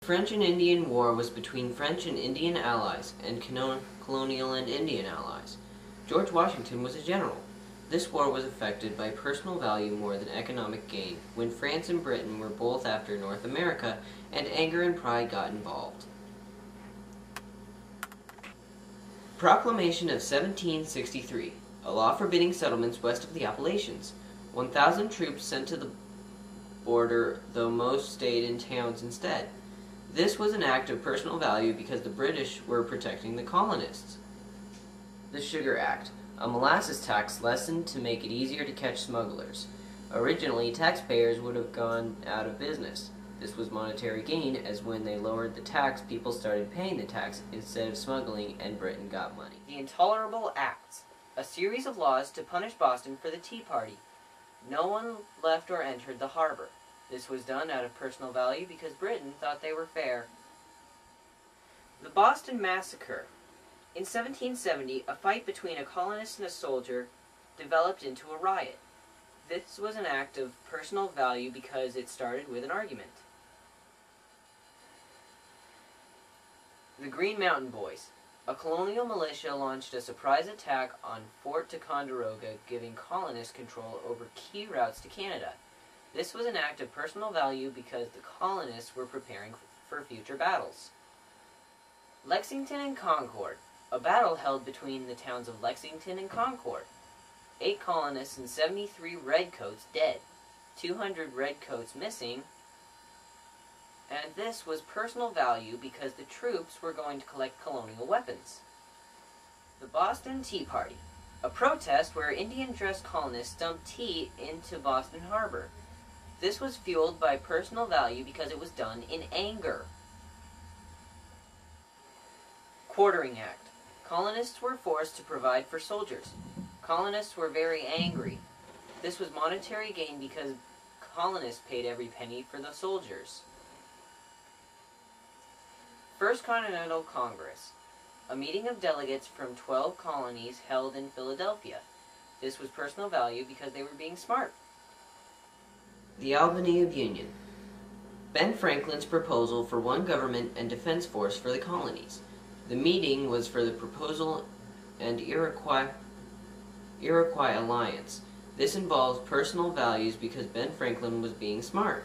The French and Indian War was between French and Indian allies and colonial and Indian allies. George Washington was a general. This war was affected by personal value more than economic gain, when France and Britain were both after North America, and anger and pride got involved. Proclamation of 1763, a law forbidding settlements west of the Appalachians. 1,000 troops sent to the border, though most stayed in towns instead. This was an act of personal value because the British were protecting the colonists. The Sugar Act, a molasses tax lessened to make it easier to catch smugglers. Originally, taxpayers would have gone out of business. This was monetary gain, as when they lowered the tax, people started paying the tax instead of smuggling, and Britain got money. The Intolerable Acts, a series of laws to punish Boston for the Tea Party. No one left or entered the harbor. This was done out of personal value because Britain thought they were fair. The Boston Massacre. In 1770, a fight between a colonist and a soldier developed into a riot. This was an act of personal value because it started with an argument. The Green Mountain Boys. A colonial militia launched a surprise attack on Fort Ticonderoga, giving colonists control over key routes to Canada. This was an act of personal value because the colonists were preparing for future battles. Lexington and Concord. A battle held between the towns of Lexington and Concord. 8 colonists and 73 redcoats dead. 200 redcoats missing. And this was personal value because the troops were going to collect colonial weapons. The Boston Tea Party. A protest where Indian-dressed colonists dumped tea into Boston Harbor. This was fueled by personal value because it was done in anger. Quartering Act. Colonists were forced to provide for soldiers. Colonists were very angry. This was monetary gain because colonists paid every penny for the soldiers. First Continental Congress. A meeting of delegates from 12 colonies held in Philadelphia. This was personal value because they were being smart. The Albany of Union. Ben Franklin's proposal for one government and defense force for the colonies. The meeting was for the proposal and Iroquois alliance. This involves personal values because Ben Franklin was being smart.